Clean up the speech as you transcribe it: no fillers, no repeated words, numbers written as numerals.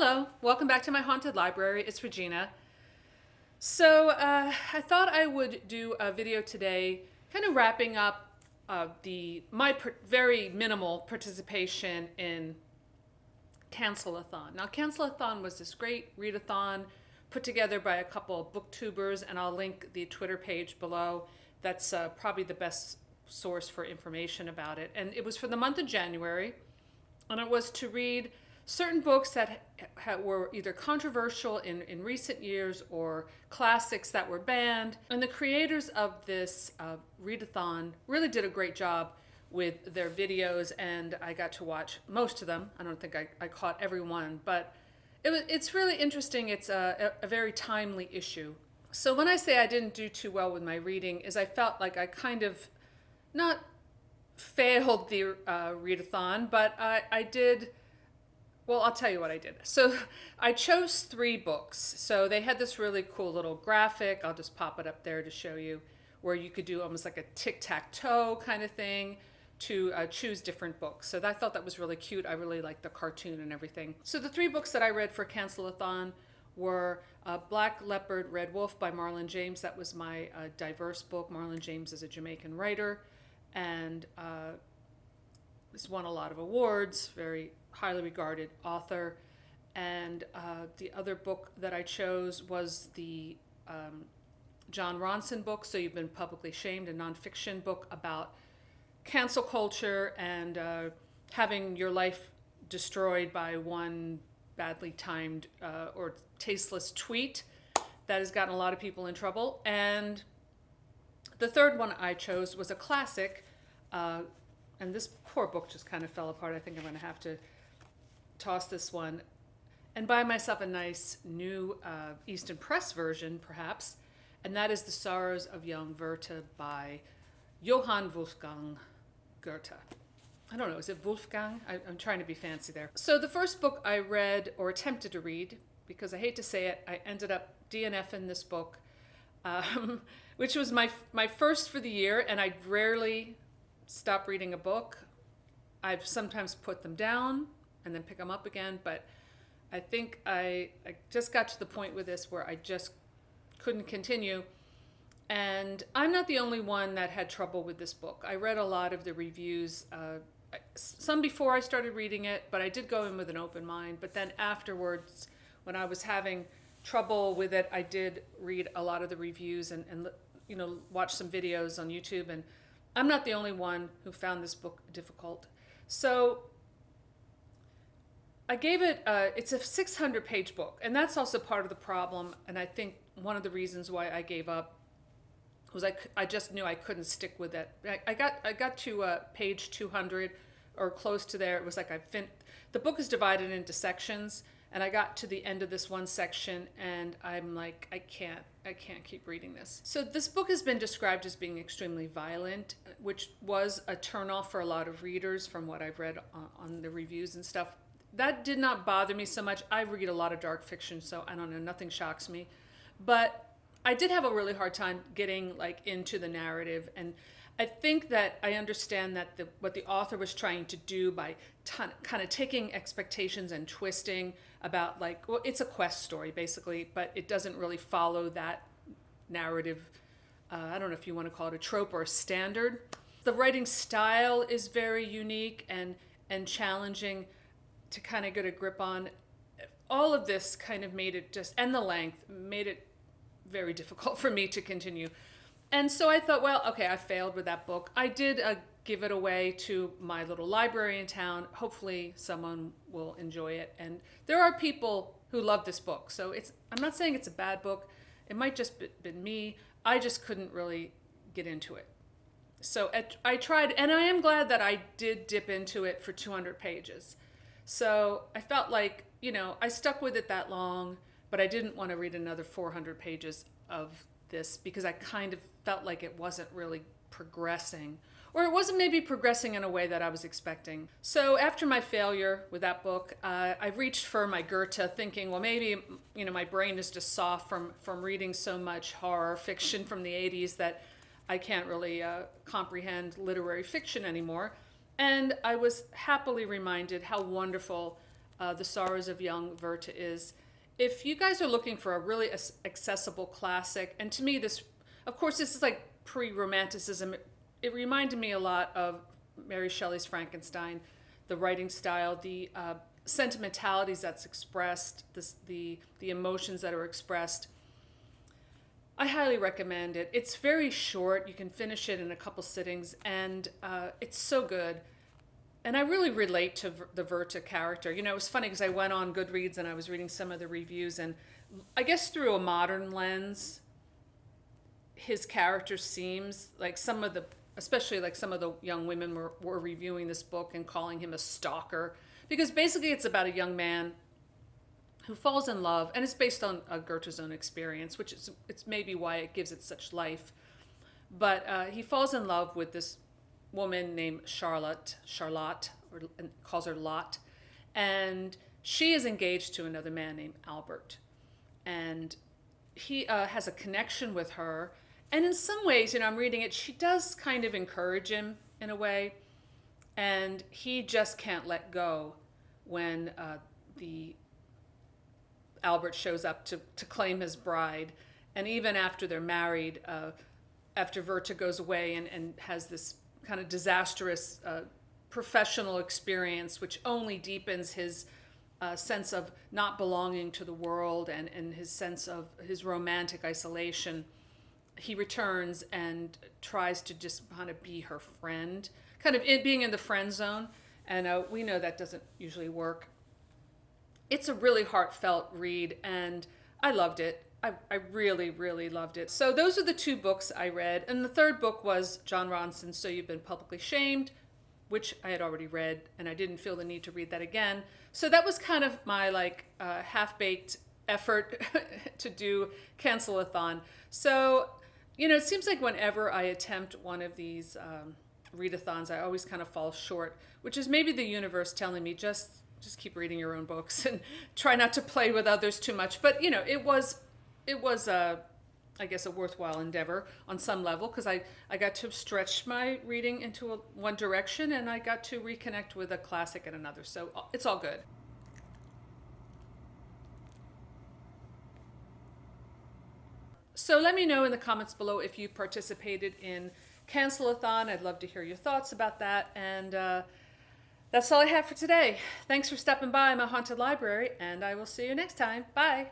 Hello, welcome back to my haunted library. It's Regina. So I thought I would do a video today, kind of wrapping up my very minimal participation in Cancelathon. Now, Cancelathon was this great readathon put together by a couple of booktubers, and I'll link the Twitter page below. That's probably the best source for information about it. And it was for the month of January, and it was to read certain books that were either controversial in recent years or classics that were banned. And the creators of this readathon really did a great job with their videos, and I got to watch most of them. I don't think I caught every one, but it's really interesting. It's a very timely issue. So when I say I didn't do too well with my reading, is I felt like I kind of not failed the readathon, but I did. Well, I'll tell you what I did. So I chose 3 books. So they had this really cool little graphic. I'll just pop it up there to show you, where you could do almost like a tic-tac-toe kind of thing to choose different books. So I thought that was really cute. I really liked the cartoon and everything. So the 3 books that I read for Cancelathon were Black Leopard, Red Wolf by Marlon James. That was my diverse book. Marlon James is a Jamaican writer, and has won a lot of awards, very highly regarded author. And the other book that I chose was the John Ronson book, So You've Been Publicly Shamed, a nonfiction book about cancel culture and having your life destroyed by one badly timed or tasteless tweet that has gotten a lot of people in trouble. And the third one I chose was a classic, and this poor book just kind of fell apart. I think I'm going to have to toss this one and buy myself a nice new Easton Press version, perhaps, and that is The Sorrows of Young Werther by Johann Wolfgang Goethe. I don't know, is it Wolfgang? I'm trying to be fancy there. So the first book I read, or attempted to read, because I hate to say it, I ended up DNFing this book, which was my first for the year, and I rarely stop reading a book. I've sometimes put them down and then pick them up again, but I think I just got to the point with this where I just couldn't continue. And I'm not the only one that had trouble with this book. I read a lot of the reviews, some before I started reading it, but I did go in with an open mind. But then afterwards, when I was having trouble with it, I did read a lot of the reviews and watch some videos on YouTube. And I'm not the only one who found this book difficult. So I gave it, it's a 600-page book, and that's also part of the problem. And I think one of the reasons why I gave up was I just knew I couldn't stick with it. I got to page 200 or close to there. It was like the book is divided into sections, and I got to the end of this one section, and I'm like, I can't keep reading this. So this book has been described as being extremely violent, which was a turnoff for a lot of readers from what I've read on the reviews and stuff. That did not bother me so much. I read a lot of dark fiction, so I don't know, nothing shocks me. But I did have a really hard time getting into the narrative, and I think that I understand that what the author was trying to do by kind of taking expectations and twisting about it's a quest story basically, but it doesn't really follow that narrative. I don't know if you want to call it a trope or a standard. The writing style is very unique and challenging to kind of get a grip on. All of this kind of made it and the length made it very difficult for me to continue. And so I thought, well, okay, I failed with that book. I did give it away to my little library in town. Hopefully someone will enjoy it. And there are people who love this book. So I'm not saying it's a bad book. It might just been me. I just couldn't really get into it. So I tried, and I am glad that I did dip into it for 200 pages. So I felt like, I stuck with it that long, but I didn't want to read another 400 pages of this because I kind of felt like it wasn't really progressing, or it wasn't maybe progressing in a way that I was expecting. So after my failure with that book, I reached for my Goethe, thinking, well, maybe my brain is just soft from reading so much horror fiction from the 80s that I can't really comprehend literary fiction anymore. And I was happily reminded how wonderful The Sorrows of Young Werther is. If you guys are looking for a really accessible classic, and to me this, of course, this is like pre-Romanticism. It reminded me a lot of Mary Shelley's Frankenstein, the writing style, the sentimentalities that's expressed, the emotions that are expressed. I highly recommend it. It's very short. You can finish it in a couple sittings, and it's so good. And I really relate to the Werther character. You know, it was funny because I went on Goodreads and I was reading some of the reviews, and I guess through a modern lens, his character seems like some of the, especially like some of the young women were reviewing this book and calling him a stalker, because basically it's about a young man who falls in love, and it's based on Goethe's own experience, which is it's maybe why it gives it such life. But he falls in love with this woman named Charlotte, or calls her Lot, and she is engaged to another man named Albert, and he has a connection with her, and in some ways, you know, I'm reading it, she does kind of encourage him in a way, and he just can't let go when the Albert shows up to claim his bride, and even after they're married, after Werther goes away and has this kind of disastrous professional experience, which only deepens his sense of not belonging to the world and his sense of his romantic isolation, he returns and tries to just kind of be her friend, kind of being in the friend zone. And we know that doesn't usually work. It's a really heartfelt read, and I loved it. I really, really loved it. So those are the two books I read. And the third book was John Ronson's So You've Been Publicly Shamed, which I had already read, and I didn't feel the need to read that again. So that was kind of my half-baked effort to do Cancelathon. So, you know, it seems like whenever I attempt one of these readathons, I always kind of fall short, which is maybe the universe telling me just keep reading your own books and try not to play with others too much. But, you know, it was I guess, a worthwhile endeavor on some level, because I got to stretch my reading into one direction, and I got to reconnect with a classic in another. So it's all good. So let me know in the comments below if you participated in Cancelathon. I'd love to hear your thoughts about that. And that's all I have for today. Thanks for stopping by my haunted library, and I will see you next time. Bye.